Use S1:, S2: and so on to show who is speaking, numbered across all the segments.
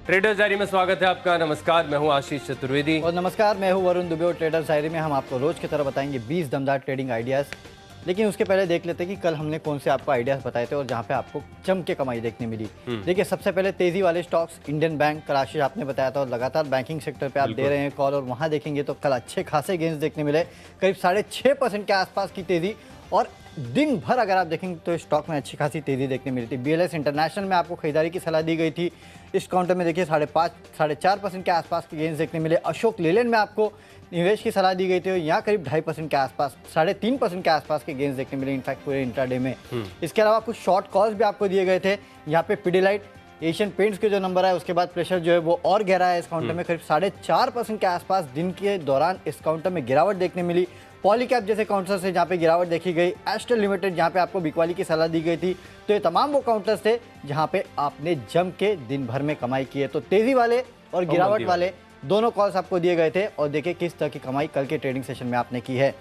S1: Traders diary में स्वागत है आपका। नमस्कार, मैं हूं आशीष चतुर्वेदी।
S2: और नमस्कार, मैं हूं वरुण दुबे। और ट्रेडर्स डायरी में हम आपको रोज की तरह बताएंगे 20 दमदार ट्रेडिंग आइडियाज़। लेकिन उसके पहले देख लेते हैं कि कल हमने कौन से आपको आइडियाज़ बताए थे और जहां पे आपको जम के कमाई देखने मिली। देखिए, सबसे पहले तेजी वाले स्टॉक्स, इंडियन बैंक, कल आशीष आपने बताया था, और लगातार बैंकिंग सेक्टर पे आप दे रहे हैं कॉल, और वहां देखेंगे तो कल अच्छे खासे गेंस देखने मिले, करीब 6.5% के आसपास की तेजी। और दिन भर अगर आप देखेंगे तो स्टॉक में अच्छी खासी तेजी देखने मिली थी। BLS इंटरनेशनल में आपको खरीदारी की सलाह दी गई थी। इस काउंटर में देखिए 4.5% के आसपास के गेंस देखने मिले। अशोक लेलैंड में आपको निवेश की सलाह दी गई थी और यहाँ करीब 2.5% के आसपास, 3.5% के आसपास के गेंस देखने मिले इनफैक्ट पूरे इंट्राडे में। इसके अलावा कुछ शॉर्ट कॉल्स भी आपको दिए गए थे। यहाँ पे पिडिलाइट, एशियन पेंट्स के जो नंबर है उसके बाद प्रेशर जो है वो और गहरा है। इस काउंटर में करीब 4.5% के आसपास दिन के दौरान इस काउंटर में गिरावट देखने मिली। पॉलीकैप जैसे काउंटर से जहाँ पे गिरावट देखी गई, एस्ट्रल लिमिटेड जहाँ पे आपको बिकवाली की सलाह दी गई थी। तो ये तमाम वो काउंटर्स थे जहाँ पे आपने जम के दिन भर में कमाई की है। तो तेजी वाले और गिरावट वाले दोनों कॉल्स आपको दिए गए थे। और देखिए किस तरह की कमाई कल के ट्रेडिंग सेशन में आपने की है।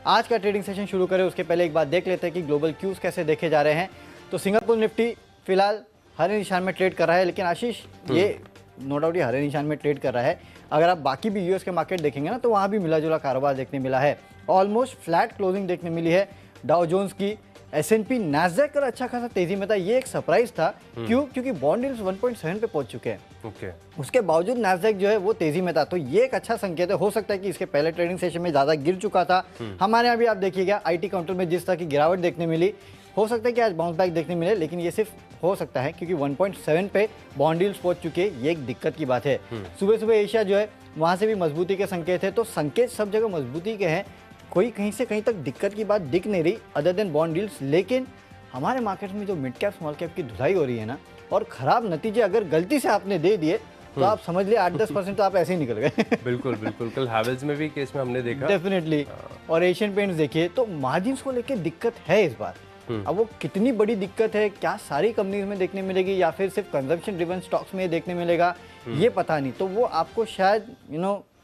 S2: आज का ट्रेडिंग सेशन शुरू करें उसके पहले एक बात देख लेते हैं कि ग्लोबल क्यूज कैसे देखे जा रहे हैं। तो सिंगापुर निफ्टी फिलहाल हरे निशान में ट्रेड कर रहा है, लेकिन आशीष ये नो डाउट ये हरे निशान में ट्रेड कर रहा है। अगर आप बाकी भी यूएस के मार्केट देखेंगे ना तो वहाँ भी मिला जुला कारोबार देखने मिला है। ऑलमोस्ट फ्लैट क्लोजिंग देखने मिली है डाउ जोन्स की। S&P नैस्डैक का अच्छा खासा तेजी में था, ये एक सरप्राइज था। क्यों? क्योंकि बॉन्ड यील्ड्स 1.7 पे पहुंच चुके हैं। उसके बावजूद नैस्डैक जो है वो तेजी में था, तो ये एक अच्छा संकेत है। हो सकता है कि इसके पहले ट्रेडिंग सेशन में ज्यादा गिर चुका था। हमारे यहाँ भी आप देखिएगा IT काउंटर में जिस तरह की गिरावट देखने मिली, हो सकता है कि आज बाउंस बैक देखने मिले, लेकिन ये सिर्फ हो सकता है क्योंकि 1.7 पे बॉन्ड यील्ड्स पहुंच चुके हैं। ये एक दिक्कत की बात है। सुबह सुबह एशिया जो है वहां से भी मजबूती के संकेत है। तो संकेत सब जगह मजबूती के हैं, कोई कहीं से कहीं तक दिक्कत की बात दिख नहीं रही अदर देन बॉन्ड डील्स। लेकिन हमारे मार्केट में जो मिड कैप स्मॉल कैप की धुलाई हो रही है ना, और खराब नतीजे अगर गलती से आपने दे दिए तो आप समझ लिए 8-10% तो आप ऐसे ही निकल गए।
S1: बिल्कुल बिल्कुल, कल हैवेल्स में भी केस में हमने देखा
S2: डेफिनेटली। और एशियन पेंट्स देखिए तो मार्जिन्स को लेकर दिक्कत है इस बार। अब वो कितनी बड़ी दिक्कत है, क्या सारी कंपनीज में देखने मिलेगी या फिर सिर्फ कंजम्पशन ड्रिवन स्टॉक्स में देखने मिलेगा, ये पता नहीं। तो वो आपको शायद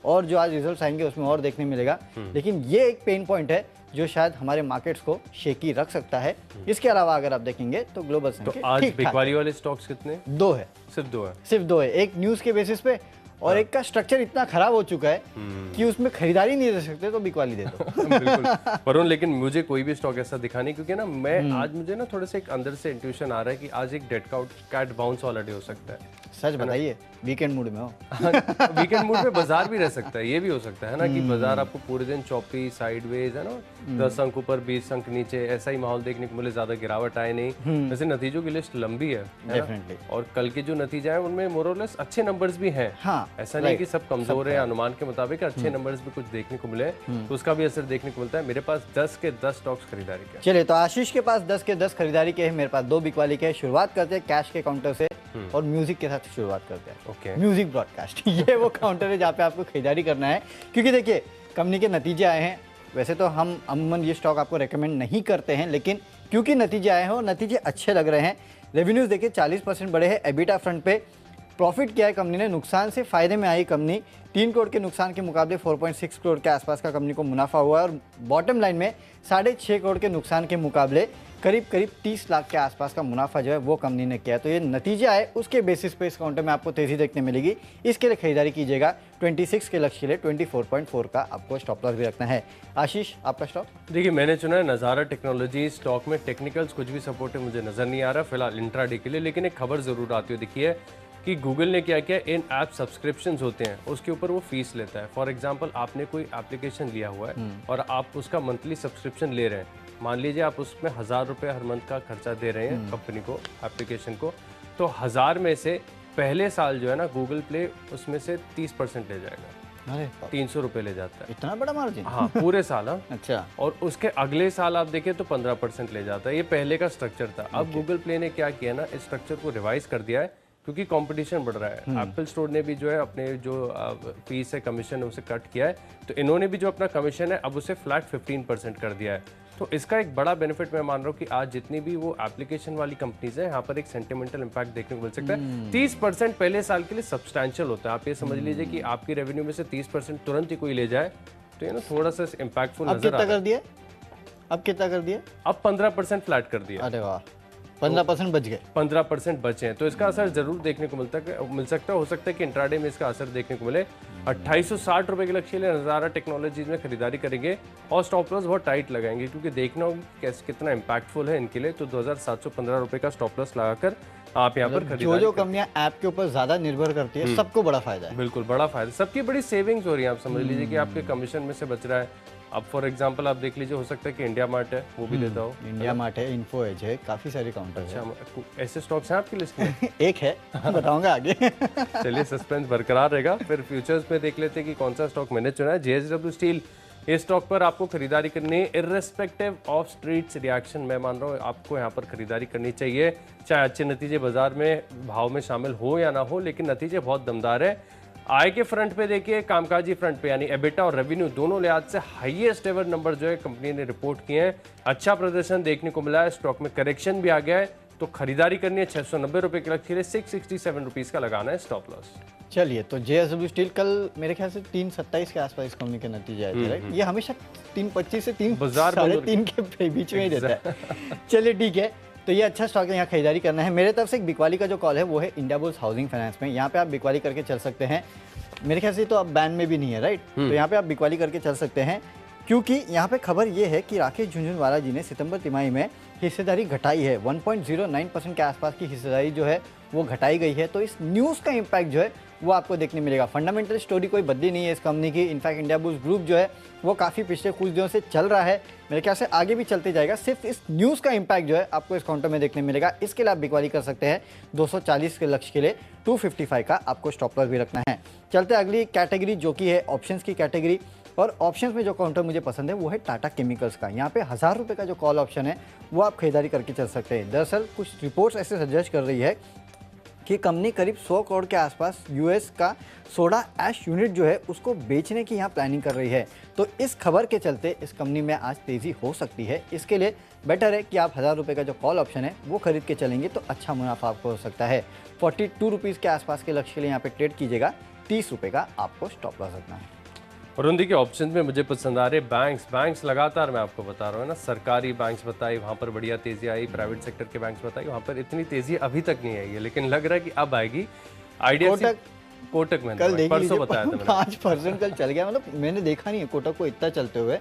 S2: और जो आज रिजल्ट्स आएंगे उसमें और देखने मिलेगा। लेकिन ये एक पेन पॉइंट है जो शायद हमारे मार्केट्स को शेकी रख सकता है। इसके अलावा अगर आप देखेंगे तो ग्लोबल
S1: तो आज बिकवाली वाले स्टॉक्स कितने?
S2: 2 है।
S1: सिर्फ दो है।
S2: एक न्यूज के बेसिस पे और एक का स्ट्रक्चर इतना खराब हो चुका है कि उसमें खरीदारी नहीं दे सकते, तो बिकवाली दे दो।
S1: बिल्कुल वरुण, लेकिन मुझे कोई भी स्टॉक ऐसा दिखा नहीं, क्योंकि ना मैं आज मुझे ना थोड़े से एक अंदर से इंट्यूशन आ रहा है कि आज एक डेड कैट बाउंस वाला डे हो सकता है।
S2: सच बताइए, वीकेंड मूड में हो।
S1: वीकेंड मूड में बाजार भी रह सकता है, ये भी हो सकता है ना कि बाजार आपको पूरे दिन चौपी साइडवेज है ना, 10 अंक ऊपर 20 अंक नीचे, ऐसा ही माहौल देखने को मिले, ज्यादा गिरावट आए नहीं। वैसे नतीजों की लिस्ट लंबी है
S2: डेफिनेटली,
S1: और कल के जो नतीजे आए उनमें मोरलेस अच्छे नंबर्स भी हैं।
S2: हाँ,
S1: ऐसा नहीं कि सब कमजोर है। अनुमान के मुताबिक अच्छे नंबर्स भी कुछ देखने को मिले, तो उसका भी असर देखने को मिलता है। मेरे पास 10 के 10 स्टॉक्स खरीदारी के।
S2: चलिए, तो आशीष के पास 10 के 10 खरीदारी के हैं, मेरे पास 2 बिकवाली के हैं। शुरुआत करते हैं कैश के काउंटर से और म्यूजिक के साथ शुरुआत करते हैं।
S1: ओके,
S2: म्यूजिक ब्रॉडकास्ट ये वो काउंटर है जहाँ पे आपको खरीदारी करना है, क्योंकि देखिए कंपनी के नतीजे आए हैं। वैसे तो हम अमूमन ये स्टॉक आपको रेकमेंड नहीं करते हैं, लेकिन क्योंकि नतीजे आए हैं और नतीजे अच्छे लग रहे हैं। रेवेन्यूज देखिए 40% बढ़े हैं। एबिटा फ्रंट पे प्रॉफिट किया है कंपनी ने, नुकसान से फायदे में आई कंपनी। 3 करोड़ के नुकसान के मुकाबले 4.6 करोड़ के आसपास का कंपनी को मुनाफा हुआ है, और बॉटम लाइन में 6.5 करोड़ के नुकसान के मुकाबले करीब 30 लाख के आसपास का मुनाफा जो है वो कंपनी ने किया। तो ये नतीजे आए, उसके बेसिस पे इस काउंटर में आपको तेजी देखने मिलेगी। इसके लिए खरीदारी कीजिएगा। 26 के लक्ष्य के लिए 24.4 का आपको स्टॉप लॉस भी रखना है। आशीष, आपका स्टॉक?
S1: देखिए, मैंने चुना है नज़ारा टेक्नोलॉजी। स्टॉक में टेक्निकल्स कुछ भी सपोर्टिव मुझे नजर नहीं आ रहा फिलहाल इंट्राडे के लिए, लेकिन एक खबर जरूर आती हुई दिखी है कि गूगल ने क्या किया, इन ऐप सब्सक्रिप्शंस होते हैं उसके ऊपर वो फीस लेता है। फॉर एग्जांपल, आपने कोई एप्लीकेशन लिया हुआ है और आप उसका मंथली सब्सक्रिप्शन ले रहे हैं। मान लीजिए आप उसमें 1000 रुपये हर मंथ का खर्चा दे रहे हैं कंपनी को, एप्लीकेशन को, तो 1000 में से पहले साल जो है ना गूगल प्ले उसमें से 30% ले जाएगा।
S2: अरे
S1: 300 रुपये ले जाता है।
S2: इतना बड़ा मार्जिन?
S1: हाँ, पूरे साल। हाँ,
S2: अच्छा।
S1: और उसके अगले साल आप देखें तो 15% ले जाता है। ये पहले का स्ट्रक्चर था। अब गूगल प्ले ने क्या किया ना, इस स्ट्रक्चर को रिवाइज कर दिया है क्योंकि कंपटीशन बढ़ रहा है। एप्पल स्टोर ने भी जो है अपने जो फीस है, कमीशन है, उसे कट किया है। तो इन्होंने भी जो अपना कमीशन है अब उसे फ्लैट 15% कर दिया है। तो इसका एक बड़ा बेनिफिट मैं मान रहा हूँ कि आज जितनी भी वो एप्लीकेशन वाली कंपनीज है, यहाँ पर एक सेंटिमेंटल इम्पैक्ट देखने को मिल सकता है। 30% पहले साल के लिए सब्सटैंशियल होता है। आप ये समझ लीजिए कि आपकी रेवेन्यू में से 30% तुरंत ही कोई ले जाए, तो ये ना थोड़ा सा इम्पैक्टफुल नजर आ रहा है।
S2: अब कितना कर दिया?
S1: अब 15% फ्लैट कर दिया।
S2: अरे वाह, 15% बच गए।
S1: 15% बचे हैं, तो इसका असर जरूर देखने को मिल सकता है। हो सकता है कि इंट्राडे में इसका असर देखने को मिले। 2860 रुपए के लक्ष्य लिए नज़ारा टेक्नोलॉजीज में खरीदारी करेंगे और स्टॉप लॉस बहुत टाइट लगाएंगे, क्योंकि देखना होगा कैसे कितना इंपैक्टफुल है इनके लिए। तो 2715 रुपए का स्टॉप लॉस लगाकर आप यहाँ पर खरीदारी
S2: जो कंपनियां ऐप के ऊपर ज्यादा निर्भर करती है सबको बड़ा फायदा है।
S1: बिल्कुल बड़ा फायदा, सबकी बड़ी सेविंग्स हो रही है। आप समझ लीजिए कि आपके कमीशन में से बच रहा है। अब फॉर एग्जांपल आप देख लीजिए, हो सकता है कि इंडिया मार्ट है वो भी देता हो,
S2: इंडिया मार्ट है, इन्फो एज है, काफी सारे काउंटर्स हैं।
S1: अच्छा, ऐसे स्टॉक्स हैं आपकी लिस्ट में?
S2: एक है, बताऊंगा आगे।
S1: चलिए सस्पेंस बरकरार रहेगा। फिर फ्यूचर्स में देख लेते हैं कि कौन सा स्टॉक मैंने चुना है। JSW स्टील, इस स्टॉक पर आपको खरीदारी करनी है इर्रेस्पेक्टिव ऑफ स्ट्रीट्स रिएक्शन। मैं मान रहा हूँ आपको यहाँ पर खरीदारी करनी चाहिए, चाहे अच्छे नतीजे बाजार में भाव में शामिल हो या ना हो, लेकिन नतीजे बहुत दमदार है। आय के फ्रंट पे देखिए, कामकाजी फ्रंट पे यानी एबिटा और रेवेन्यू दोनों लिहाज से हाईएस्ट एवर नंबर जो है कंपनी ने रिपोर्ट किए हैं। अच्छा प्रदर्शन देखने को मिला है, स्टॉक में करेक्शन भी आ गया है, तो खरीदारी करनी है। 690 रुपए के लक्ष्य 667 रुपीज का लगाना है स्टॉप लॉस। चलिए,
S2: तो JSW स्टील कल मेरे ख्याल से 327 के आसपास इस कंपनी के नतीजे आए थे, राइट? ये हमेशा 325 से 3.5 के बीच में ही देता है। चलिए ठीक है, तो ये अच्छा स्टॉक है, यहाँ खरीदारी करना है। मेरे तरफ से एक बिकवाली का जो कॉल है वो है इंडियाबुल्स हाउसिंग फाइनेंस में। यहाँ पे आप बिकवाली करके चल सकते हैं। मेरे ख्याल से तो अब बैन में भी नहीं है, राइट? तो यहाँ पे आप बिकवाली करके चल सकते हैं, क्योंकि यहाँ पे खबर ये है कि राकेश झुनझुनवाला जी ने सितंबर तिमाही में हिस्सेदारी घटाई है। 1.09% के आसपास की हिस्सेदारी जो है वो घटाई गई है। तो इस न्यूज़ का इम्पैक्ट जो है वो आपको देखने मिलेगा। फंडामेंटल स्टोरी कोई बदली नहीं है इस कंपनी की। इनफैक्ट इंडियाबुल्स ग्रुप जो है वो काफ़ी पिछले कुछ दिनों से चल रहा है, मेरे ख्याल से आगे भी चलते जाएगा। सिर्फ इस न्यूज़ का इम्पैक्ट जो है आपको इस काउंटर में देखने मिलेगा। इसके लिए आप बिकवाली कर सकते हैं 240 के लक्ष्य के लिए। 255 का आपको स्टॉप लॉस भी रखना है। चलते अगली कैटेगरी जो कि है ऑप्शंस की कैटेगरी। और ऑप्शंस में जो काउंटर मुझे पसंद है वो है टाटा केमिकल्स का। यहाँ पे 1000 रुपये का जो कॉल ऑप्शन है वो आप खरीदारी करके चल सकते हैं। दरअसल कुछ रिपोर्ट्स ऐसे सजेस्ट कर रही है कि कंपनी करीब 100 करोड़ के आसपास US का सोडा ऐश यूनिट जो है उसको बेचने की यहाँ प्लानिंग कर रही है। तो इस खबर के चलते इस कंपनी में आज तेज़ी हो सकती है। इसके लिए बेटर है कि आप 1000 रुपये का जो कॉल ऑप्शन है वो खरीद के चलेंगे तो अच्छा मुनाफा आपको हो सकता है। 42 रुपीज़ के आसपास के लक्ष्य के लिए यहाँ पे ट्रेड कीजिएगा। 30 रुपये का आपको स्टॉप लॉस रखना है।
S1: और उन देखिए ऑप्शन में मुझे पसंद आ रहे बैंक्स लगातार मैं आपको बता रहा हूँ ना, सरकारी बैंक्स बताई वहाँ पर बढ़िया तेजी आई, प्राइवेट सेक्टर के बैंक्स बताई वहाँ पर इतनी तेजी अभी तक नहीं आई है, लेकिन लग रहा है कि अब आएगी। आईडीएफसी कोटक
S2: कल
S1: परसों बताया था
S2: 5% कल चल गया। मतलब मैंने देखा नहीं है कोटक को इतना चलते हुए।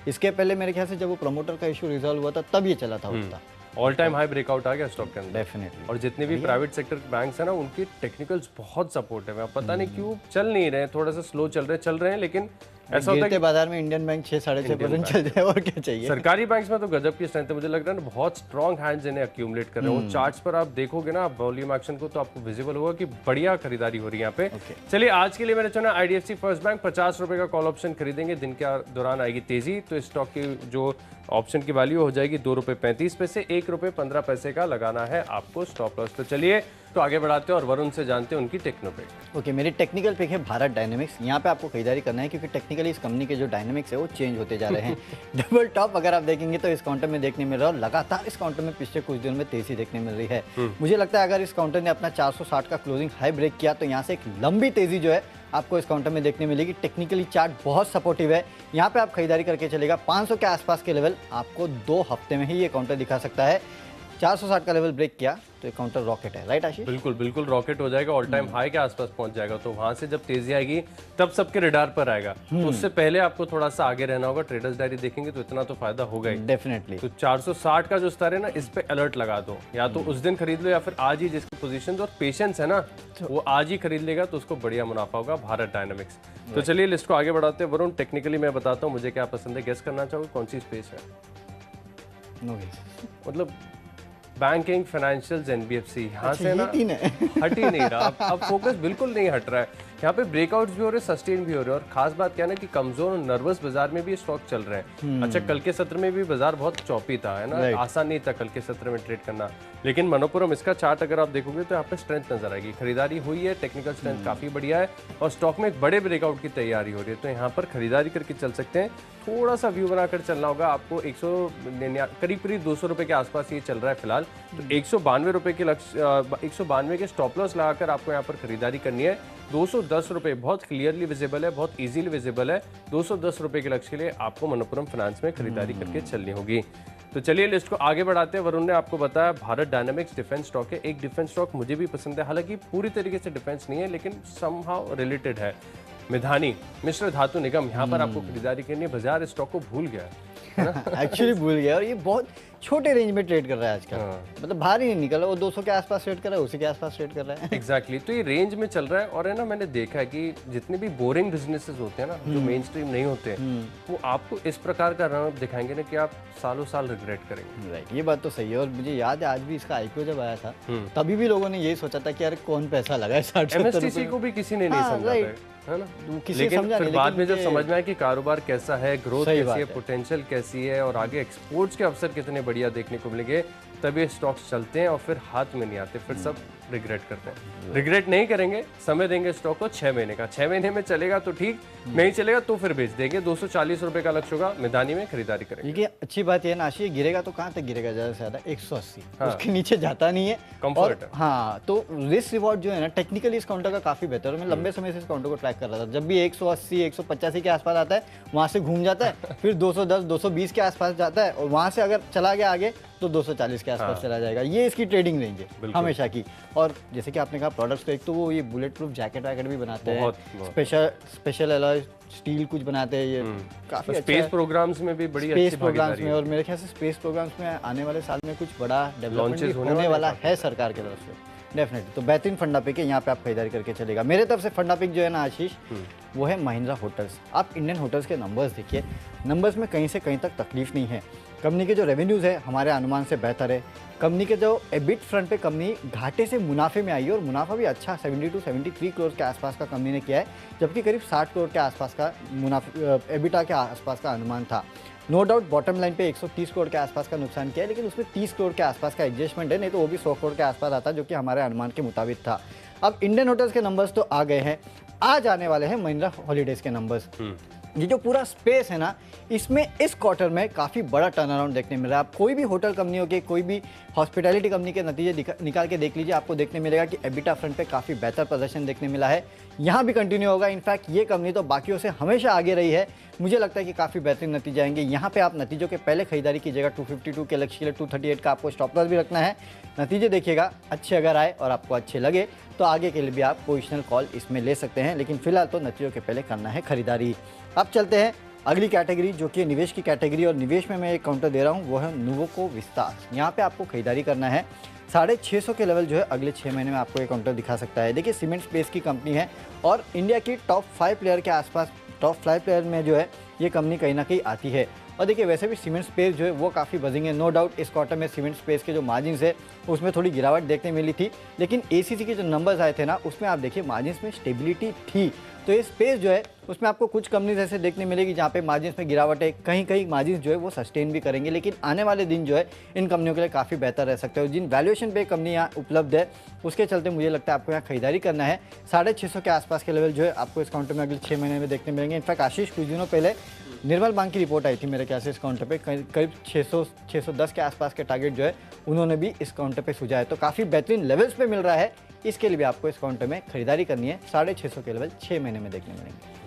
S2: इसके पहले मेरे ख्याल से जब वो प्रमोटर का इशू रिजॉल्व हुआ था तब ये चला था उसका।
S1: ऑल टाइम हाई ब्रेकआउट आ गया स्टॉक के अंदर
S2: डेफिनेटली।
S1: और जितने भी प्राइवेट सेक्टर बैंक्स हैं ना उनकी टेक्निकल्स बहुत सपोर्टिव है। पता नहीं क्यों चल नहीं रहे, थोड़ा सा स्लो चल रहे हैं, लेकिन ऐसा होता है कि
S2: बाजार में इंडियन बैंक 6-6.5% चल जाए और क्या चाहिए।
S1: सरकारी बैंक्स में तो गजब की स्ट्रेंथ है। मुझे लग रहा है ना बहुत स्ट्रॉन्ग हैंड्स इन्हें अक्यूमुलेट कर रहे हैं। वो चार्ट्स पर आप देखोगे ना वॉल्यूम एक्शन को तो आपको विजिबल होगा कि बढ़िया खरीदारी हो रही है यहाँ पे। चलिए आज के लिए मैंने चुना IDFC फर्स्ट बैंक। 50 रुपए का कॉल ऑप्शन खरीदेंगे, दिन के दौरान आएगी तेजी तो इस स्टॉक की जो ऑप्शन की वैल्यू हो जाएगी 2 रुपये 35 पैसे। 1 रुपये 15 पैसे का लगाना है आपको स्टॉप लॉस। तो चलिए तो आगे बढ़ाते हैं और वरुण से जानते हैं उनकी टेक्नो पिक।
S2: ओके, मेरी टेक्निकल पिक है भारत डायनेमिक्स। यहाँ पे आपको खरीदारी करना है क्योंकि टेक्निकली इस कंपनी के जो डायनेमिक्स है वो चेंज होते जा रहे हैं। डबल टॉप अगर आप देखेंगे तो इस काउंटर में देखने मिल रहा है और लगातार इस काउंटर में पिछले कुछ दिनों में तेजी देखने मिल रही है। मुझे लगता है अगर इस काउंटर ने अपना 460 का क्लोजिंग हाई ब्रेक किया तो यहाँ से एक लंबी तेजी जो है आपको इस काउंटर में देखने मिलेगी। टेक्निकली चार्ट बहुत सपोर्टिव है, यहाँ पे आप खरीदारी करके चलेगा। 500 के आसपास के लेवल आपको 2 हफ्ते में ही ये काउंटर दिखा सकता है। 460 का लेवल ब्रेक किया तो ये काउंटर रॉकेट है, राइट आशीष?
S1: बिल्कुल रॉकेट हो जाएगा, ऑल टाइम हाई के आसपास पहुंच जाएगा। तो वहां से जब तेजी आएगी तब सबके रडार पर आएगा। तो उससे पहले आपको थोड़ा सा आगे रहना होगा। ट्रेडर्स डायरी देखेंगे तो इतना तो फायदा होगा ही
S2: डेफिनेटली।
S1: तो 460 का जो स्तर है ना इस पे अलर्ट लगा दो, या तो उस दिन खरीद लो या फिर आज ही जिसकी पोजीशन और पेशेंस है ना वो आज ही खरीद लेगा तो उसको बढ़िया मुनाफा होगा भारत डायनेमिक्स। तो चलिए लिस्ट को आगे बढ़ाते हैं। वरुण टेक्निकली मैं बताता हूँ मुझे क्या पसंद है, गेस करना चाहोगे कौन सी स्पेस है? मतलब बैंकिंग, फाइनेंशियल्स, NBFC यहाँ से ना हट ही नहीं रहा। अब फोकस बिल्कुल नहीं हट रहा है। यहाँ पे ब्रेकआउट्स भी हो रहे हैं, सस्टेन भी हो रहे हैं। और खास बात क्या है ना कि कमजोर और नर्वस बाजार में भी स्टॉक चल रहे हैं। अच्छा, कल के सत्र में भी बाजार बहुत चौपी था, है ना, आसान नहीं था कल के सत्र में ट्रेड करना। लेकिन मनोपुरम इसका चार्ट अगर आप देखोगे तो यहाँ पे स्ट्रेंथ नजर आएगी। खरीदारी हुई है, टेक्निकल स्ट्रेंथ काफी बढ़िया है और स्टॉक में एक बड़े ब्रेकआउट की तैयारी हो रही है। तो यहाँ पर खरीदारी करके चल सकते हैं। थोड़ा सा व्यू बनाकर चलना होगा आपको। करीब 200 रुपए के आसपास ये चल रहा है फिलहाल। तो 192 रुपए के लक्ष्य 192 के स्टॉप लॉस लगाकर आपको यहाँ पर खरीदारी करनी है। 210 रुपए बहुत क्लियरली विजिबल है, बहुत इजीली विजिबल है। 210 रुपए के लक्ष्य के लिए आपको मनोपुरम फाइनेंस में खरीदारी करके चलनी होगी। तो चलिए लिस्ट को आगे बढ़ाते हैं। वरुण ने आपको बताया भारत डायनामिक्स डिफेंस स्टॉक है। एक डिफेंस स्टॉक मुझे भी पसंद है, हालांकि पूरी तरीके से डिफेंस नहीं है लेकिन समहाउ रिलेटेड है। मिधानी मिश्र धातु निगम, यहाँ पर आपको खरीदारी करनी है। बाजार इस स्टॉक को भूल गया है
S2: एक्चुअली भूल गया, और ये बहुत छोटे रेंज में ट्रेड कर रहा है आजकल। मतलब बाहर ही नहीं निकल रहा, वो 200 के आसपास ट्रेड कर रहा है, उसी के आसपास ट्रेड कर रहा है।
S1: एग्जैक्टली तो ये रेंज में चल रहा है। और है ना, मैंने देखा है कि जितने भी बोरिंग बिजनेसेस होते हैं ना, जो मेन स्ट्रीम नहीं होते, वो आपको इस प्रकार का रन अप दिखाएंगे ना कि आप सालों साल रिग्रेट करेंगे।
S2: राइट, ये बात तो सही है। और मुझे याद है आज भी इसका आईपीओ जब आया था तभी भी लोगों ने यही सोचा था कि यार कौन पैसा लगाए 60-70
S1: एमएसटीसी को भी किसी ने नहीं समझा है ना,
S2: लेकिन
S1: फिर बाद में जब समझ में आया कि कारोबार कैसा है, ग्रोथ कैसी है, पोटेंशियल कैसी है और आगे एक्सपोर्ट्स के अवसर कितने बढ़िया देखने को मिलेंगे, तब ये स्टॉक्स चलते हैं और फिर हाथ में नहीं आते, फिर सब रिग्रेट करते हैं। रिग्रेट नहीं करेंगे, समय देंगे स्टॉक को 6 महीने का। 6 महीने में चलेगा तो ठीक, नहीं चलेगा तो फिर बेच देंगे। 240 रुपए का लक्ष्य होगा, मिधानी में खरीदारी करेंगे।
S2: ये अच्छी बात है ना आशी, गिरेगा तो कहाँ तक गिरेगा, ज्यादा से ज्यादा 180, उसके नीचे जाता नहीं है।
S1: कंफर्ट है।
S2: हाँ, तो रिस्क रिवॉर्ड जो है ना टेक्निकली इस काउंटर का काफी बेहतर है। मैं लंबे समय से इस काउंटर को ट्रैक कर रहा था, जब भी 180 185 के आसपास आता है वहां से घूम जाता है, फिर 210 220 के आसपास जाता है, और वहां से अगर चला गया आगे तो 240 के आसपास चला जाएगा। ये इसकी ट्रेडिंग रेंज है हमेशा की। और जैसे कि आपने कहा प्रोडक्ट्स तो एक तो वो ये बुलेट प्रूफ जैकेट वैकेट भी बनाते हैं, स्पेशल अलॉय स्टील कुछ बनाते हैं, ये काफी अच्छा
S1: स्पेस प्रोग्राम्स में भी बड़ी अच्छी
S2: भागीदारी है। और मेरे ख्याल से स्पेस प्रोग्राम्स में आने वाले साल में कुछ बड़ा डेवलपमेंट होने वाला है सरकार की तरफ से, डेफिनेटली। तो बेहतरीन फंडा पिक है, यहाँ पे आप खरीदारी करके चलेगा। मेरे तरफ से फंडा पिक जो है ना आशीष, वो है महिंद्रा होटल्स। आप इंडियन होटल्स के नंबर्स देखिए, नंबर्स में कहीं से कहीं तक तकलीफ नहीं है। कंपनी के जो रेवेन्यूज़ है हमारे अनुमान से बेहतर है। कंपनी के जो एबिट फ्रंट पे कंपनी घाटे से मुनाफे में आई है, और मुनाफा भी अच्छा 70 to 73 करोड़ के आसपास का कंपनी ने किया है, जबकि करीब 60 करोड़ के आसपास का मुनाफा एबिटा के आसपास का अनुमान था। नो डाउट बॉटम लाइन पे 130 करोड़ के आसपास का नुकसान किया है, लेकिन उसमें 30 करोड़ के आसपास का एडजस्टमेंट है, नहीं तो वो भी 100 करोड़ के आसपास आता, जो कि हमारे अनुमान के मुताबिक था। अब इंडियन होटल्स के नंबर्स तो आ गए हैं, आज आने वाले हैं महिंद्रा हॉलीडेज़ के नंबर्स। ये जो पूरा स्पेस है ना, इसमें इस क्वार्टर में काफ़ी बड़ा टर्न अराउंड देखने मिल रहा है। आप कोई भी होटल कंपनियों के, कोई भी हॉस्पिटैलिटी कंपनी के नतीजे निकाल के देख लीजिए, आपको देखने मिलेगा कि एबिटा फ्रंट पे काफ़ी बेहतर प्रदर्शन देखने मिला है। यहाँ भी कंटिन्यू होगा। इनफैक्ट ये कंपनी तो बाकियों से हमेशा आगे रही है, मुझे लगता है कि काफ़ी बेहतरीन नतीजे आएंगे। यहाँ पे आप नतीजों के पहले खरीदारी कीजिएगा। 252 के लक्ष्य के लिए 238 का आपको स्टॉप लॉस भी रखना है। नतीजे देखिएगा, अच्छे अगर आए और आपको अच्छे लगे तो आगे के लिए भी आप पोजिशनल कॉल इसमें ले सकते हैं, लेकिन फिलहाल तो नतीजों के पहले करना है खरीदारी। अब चलते हैं अगली कैटेगरी, जो कि निवेश की कैटेगरी, और निवेश में मैं एक काउंटर दे रहा हूँ, वो है नुवोको विस्तार। यहाँ पे आपको खरीदारी करना है। 650 के लेवल जो है अगले 6 महीने में आपको एक काउंटर दिखा सकता है। देखिए सीमेंट स्पेस की कंपनी है, और इंडिया की टॉप 5 प्लेयर के आसपास, टॉप 5 प्लेयर में जो है ये कंपनी कहीं ना कहीं आती है। और देखिए वैसे भी सीमेंट स्पेस जो है वो काफ़ी बजिंग है। नो डाउट इस क्वार्टर में सीमेंट स्पेस के जो मार्जिन्स है उसमें थोड़ी गिरावट देखने मिली थी, लेकिन एसीसी के जो नंबर्स आए थे ना, उसमें आप देखिए मार्जिन्स में स्टेबिलिटी थी। तो ये स्पेस जो है उसमें आपको कुछ कंपनीज ऐसे देखने मिलेगी जहाँ पे मार्जिन्स में गिरावट है, कहीं कहीं मार्जिन्स जो है वो सस्टेन भी करेंगे, लेकिन आने वाले दिन जो है इन कंपनियों के लिए काफ़ी बेहतर रह सकते हैं। और जिन वैल्यूएशन पे कंपनी यहाँ उपलब्ध है उसके चलते मुझे लगता है आपको यहाँ खरीदारी करना है। 650 के आसपास के लेवल जो है आपको इस काउंटर में अगले 6 महीने में देखने मिलेंगे। इनफैक्ट आशीष कुछ दिनों पहले निर्मल बैंक की रिपोर्ट आई थी मेरे ख्याल से, इस काउंटर पे करीब 610 के आसपास के टारगेट जो है उन्होंने भी इस काउंटर पे सुझाया है। तो काफ़ी बेहतरीन लेवल्स पे मिल रहा है, इसके लिए भी आपको इस काउंटर में खरीदारी करनी है। 650 के लेवल 6 महीने में देखने मिलेंगे।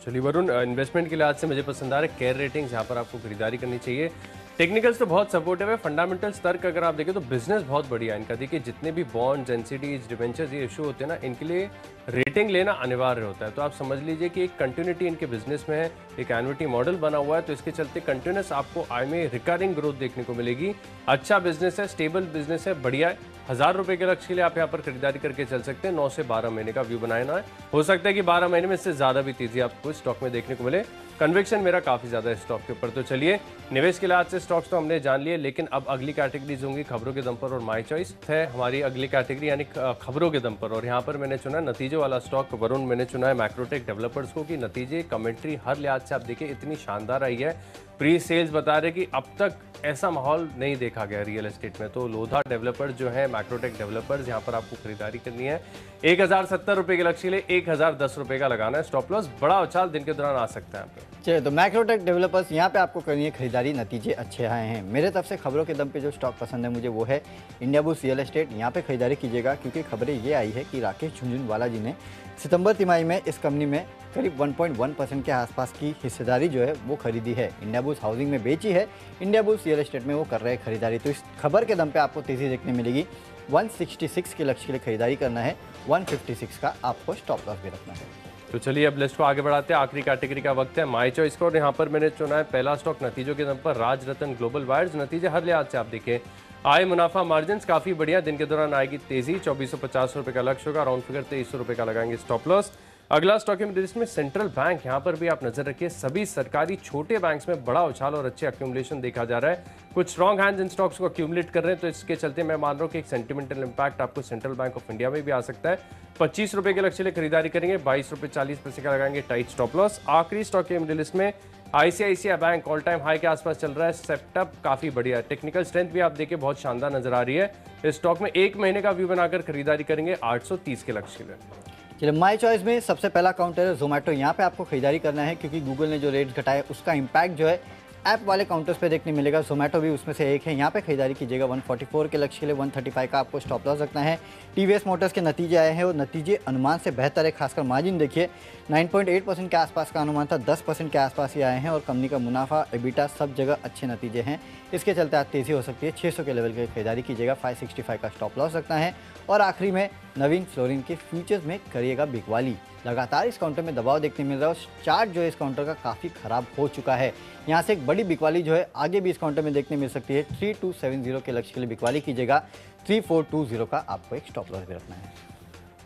S1: चलिए वरुण, इन्वेस्टमेंट के लिहाज से मुझे पसंद आ रहा है केयर रेटिंग्स, यहाँ पर आपको खरीदारी करनी चाहिए। टेक्निकल्स तो बहुत सपोर्टिव है, फंडामेंटल्स तर्क अगर आप देखें तो बिजनेस बहुत बढ़िया है इनका। देखिए जितने भी बॉन्ड्स, एनसीडीज, डिवेंचर्स ये इशू होते हैं ना, इनके लिए रेटिंग लेना अनिवार्य होता है। तो आप समझ लीजिए कि एक कंटिन्यूटी इनके बिजनेस में है, एक एन्युटी मॉडल बना हुआ है, तो इसके चलते कंटिन्यूस आपको आय में रिकरिंग ग्रोथ देखने को मिलेगी। अच्छा बिजनेस है, स्टेबल बिजनेस है, बढ़िया है। 1000 रुपये के लक्ष्य के लिए आप यहाँ पर खरीदारी करके चल सकते हैं। 9 से 12 महीने का व्यू बनाना है, हो सकता है कि 12 महीने में इससे ज़्यादा भी तेजी आपको स्टॉक में देखने को मिले। कन्विक्शन मेरा काफ़ी ज़्यादा है स्टॉक के ऊपर। तो चलिए निवेश के लिहाज से स्टॉक्स तो हमने जान लिए, लेकिन अब अगली कैटेगरीज होंगी खबरों के दम पर, और माई चॉइस है हमारी अगली कैटेगरी यानी खबरों के दम पर। और यहाँ पर मैंने चुना नतीजे वाला स्टॉक। वरुण, मैंने चुना है मैक्रोटेक डेवलपर्स को, कि नतीजे, कमेंट्री हर लिहाज से आप देखिए इतनी शानदार आई है। प्री सेल्स बता रहे कि अब तक ऐसा माहौल नहीं देखा गया रियल एस्टेट में। तो लोधा डेवलपर्स जो है, मैक्रोटेक डेवलपर्स, यहाँ पर आपको खरीदारी करनी है। 1070 रुपये के लक्ष्य के लिए 1010 रुपये का लगाना है स्टॉप लॉस। बड़ा उछाल दिन के दौरान आ सकता है यहाँ पे।
S2: चलिए, तो मैक्रोटेक डेवलपर्स यहाँ पे आपको करनी है खरीदारी, नतीजे अच्छे आए हैं। मेरे तरफ से खबरों के दम पे जो स्टॉक पसंद है मुझे वो है इंडियाबुल्स रियल एस्टेट। यहाँ पे खरीदारी कीजिएगा, क्योंकि खबरें ये आई है कि राकेश झुनझुनवाला जी ने सितंबर तिमाही में इस कंपनी में करीब 1.1% के आसपास की हिस्सेदारी जो है वो खरीदी है। इंडियाबुल्स इंडियाबुल्स हाउसिंग में बेची है, इंडियाबुल्स रियल एस्टेट में वो कर रहे हैं खरीदारी। तो इस खबर के दम पे आपको तेजी देखने मिलेगी। 166 के लक्ष्य के लिए खरीदारी करना है, 156 का आपको स्टॉप लॉस भी रखना है।
S1: तो चलिए अब लिस्ट को आगे बढ़ाते हैं। आखिरी कैटेगरी का वक्त है माई चॉइस का, और यहाँ पर मैंने चुना है पहला स्टॉक नतीजों के दम पर राज रतन ग्लोबल वायर्स। नतीजे हर लिहाज से आप देखें, आय मुनाफा मार्जिन काफी बढ़िया, दिन के दौरान आएगी तेजी। 2450 रुपए का लक्ष्य होगा, राउंड फिगर 2300 रुपए का लगाएंगे स्टॉप लॉस। अगला स्टॉक है लिस्ट में सेंट्रल बैंक। यहाँ पर भी आप नजर रखिए, सभी सरकारी छोटे बैंक्स में बड़ा उछाल और अच्छे अक्यूमुलेशन देखा जा रहा है। कुछ स्ट्रॉन्ग हैंड्स इन स्टॉक्स को अक्यूमुलेट कर रहे हैं, तो इसके चलते मैं मान रहा हूँ कि एक सेंटिमेंटल इंपैक्ट आपको सेंट्रल बैंक ऑफ इंडिया में भी आ सकता है। 25 रुपए के लक्ष्य लिए खरीदारी करेंगे, 22 रुपए 40 पैसे का लगाएंगे टाइट स्टॉप लॉस। आखिरी स्टॉक है मिडिल लिस्ट में ICICI bank, all time high के आसपास चल रहा है, सेटअप काफी बढ़िया है, टेक्निकल स्ट्रेंथ भी आप देखिए बहुत शानदार नजर आ रही है। इस स्टॉक में एक महीने का व्यू बनाकर खरीदारी करेंगे 830 के लक्ष्य के लिए।
S2: चलिए माई चॉइस में सबसे पहला काउंटर है जोमेटो। यहाँ पे आपको खरीदारी करना है क्योंकि गूगल ने जो रेट्स घटाए उसका इम्पैक्ट जो है ऐप वाले काउंटर्स पे देखने मिलेगा। जोमेटो भी उसमें से एक है। यहाँ पे खरीदारी कीजिएगा 144 के लक्ष्य के लिए, 135 का आपको स्टॉप लॉस रखना है। टीवीएस मोटर्स के नतीजे आए हैं और नतीजे अनुमान से बेहतर है, खासकर मार्जिन देखिए 9.8% के आसपास का अनुमान था, 10% के आसपास ही आए हैं और कंपनी का मुनाफा एबिटा सब जगह अच्छे नतीजे हैं। इसके चलते आज तेज़ी हो सकती है। 600 के लेवल की खरीदारी कीजिएगा, 565 का स्टॉप लॉस रखना है। और आखिरी में नवीन फ्लोरिन के फ्यूचर्स में करिएगा बिकवाली। लगातार इस काउंटर में दबाव देखने मिल रहा है और चार्ट जो है इस काउंटर का काफ़ी खराब हो चुका है। यहाँ से एक बड़ी बिकवाली जो है आगे भी इस काउंटर में देखने मिल सकती है। 3270 के लक्ष्य के लिए बिकवाली कीजिएगा, 3420 का आपको एक स्टॉप लॉस भी रखना है।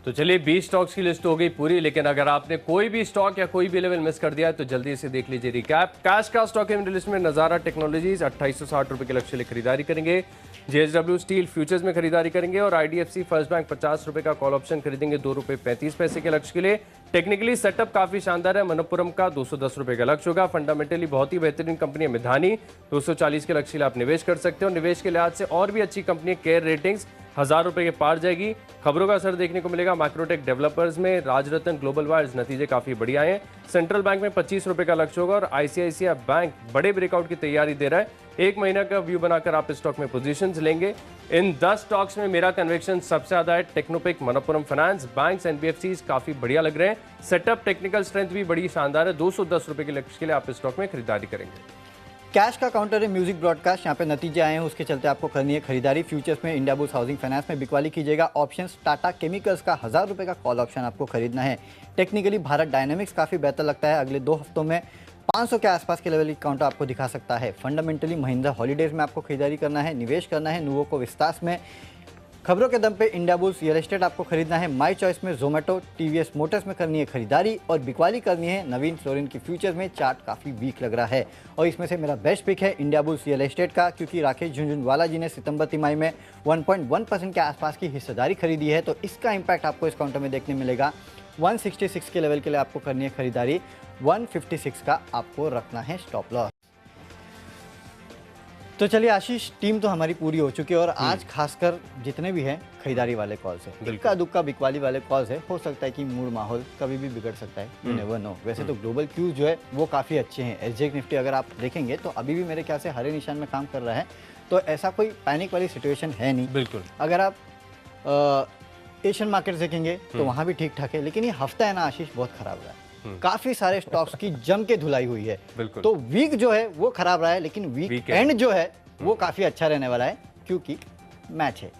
S1: तो चलिए 20 स्टॉक्स की लिस्ट हो गई पूरी, लेकिन अगर आपने कोई भी स्टॉक या कोई भी लेवल मिस कर दिया है तो जल्दी से देख लीजिए रिकैप। कैश का स्टॉक है लिस्ट में नजारा टेक्नोलॉजीज, 2860 रुपए के लक्ष्य लिए खरीदारी करेंगे। जेएसडब्ल्यू स्टील फ्यूचर्स में खरीदारी करेंगे और आईडीएफसी फर्स्ट बैंक 50 रुपए का कॉल ऑप्शन खरीदेंगे, 2 रुपए 35 पैसे के लक्ष्य के लिए। टेक्निकली सेटअप काफी शानदार है, मनप्पुरम का 210 रुपए का लक्ष्य होगा। फंडामेंटली बहुत ही बेहतरीन कंपनी है मिधानी, 240 के लक्ष्य के लिए आप निवेश कर सकते हो। निवेश के लिहाज से और भी अच्छी कंपनी केयर रेटिंग्स 1000 रुपए के पार जाएगी। खबरों का असर देखने को मिलेगा मैक्रोटेक डेवलपर्स में। राजरतन ग्लोबल वायर्स नतीजे काफी बढ़िया हैं। सेंट्रल बैंक में 25 रुपए का लक्ष्य होगा और आईसीआईसीआई बैंक बड़े ब्रेकआउट की तैयारी दे रहा है। एक महीना का व्यू बनाकर आप इस स्टॉक में पोजीशंस लेंगे। इन 10 स्टॉक्स में मेरा कन्विक्शन सबसे ज्यादा है टेक्नोपिक, मनप्पुरम फाइनेंस, बैंक्स, एनबीएफसीज काफी बढ़िया लग रहे हैं। सेटअप टेक्निकल स्ट्रेंथ भी बड़ी शानदार है, 210 रुपए के लक्ष्य के लिए आप इस स्टॉक में खरीदारी करेंगे।
S2: कैश का काउंटर है म्यूजिक ब्रॉडकास्ट। यहाँ पे नतीजे आए हैं, उसके चलते आपको करनी है खरीदारी। फ्यूचर्स में इंडियाबुल्स हाउसिंग फाइनेंस में बिकवाली कीजिएगा। ऑप्शंस टाटा केमिकल्स का 1000 रुपए का कॉल ऑप्शन आपको खरीदना है। टेक्निकली भारत डायनेमिक्स काफ़ी बेहतर लगता है, अगले 2 हफ्तों में 500 के आसपास के लेवल की काउंटर आपको दिखा सकता है। फंडामेंटली महिंद्रा हॉलीडेज में आपको खरीदारी करना है, निवेश करना है। नुवो को विस्तास में। खबरों के दम पे इंडियाबुल्स रियल एस्टेट आपको खरीदना है। माई चॉइस में जोमेटो, टीवीएस मोटर्स में करनी है खरीदारी और बिकवाली करनी है नवीन फ्लोरिन की फ्यूचर्स में। चार्ट काफ़ी वीक लग रहा है और इसमें से मेरा बेस्ट पिक है इंडियाबुल्स रियल एस्टेट का, क्योंकि राकेश झुंझुनवाला जी ने सितंबर तिमाही में 1.1% के आसपास की हिस्सेदारी खरीदी है, तो इसका इम्पैक्ट आपको इस काउंटर में देखने मिलेगा। 166 के लेवल के लिए आपको करनी है खरीदारी, 156 का आपको रखना है स्टॉप लॉस। तो चलिए आशीष, टीम तो हमारी पूरी हो चुकी है और आज खासकर जितने भी हैं खरीदारी वाले कॉल्स है, इक्का दुक्का बिकवाली वाले कॉल्स है। हो सकता है कि मूड माहौल कभी भी बिगड़ सकता है, यू नेवर नो। वैसे तो ग्लोबल क्यूज जो है वो काफ़ी अच्छे हैं। एसजेएक्स निफ्टी अगर आप देखेंगे तो अभी भी मेरे ख्याल से हरे निशान में काम कर रहा है, तो ऐसा कोई पैनिक वाली सिचुएशन है नहीं।
S1: बिल्कुल।
S2: अगर आप एशियन मार्केट देखेंगे तो वहाँ भी ठीक ठाक है, लेकिन ये हफ्ता है ना आशीष, बहुत खराब रहा है। काफी सारे स्टॉक्स की जम के धुलाई हुई है, तो वीक जो है वो खराब रहा है, लेकिन वीक एंड जो है वो काफी अच्छा रहने वाला है क्योंकि मैच है।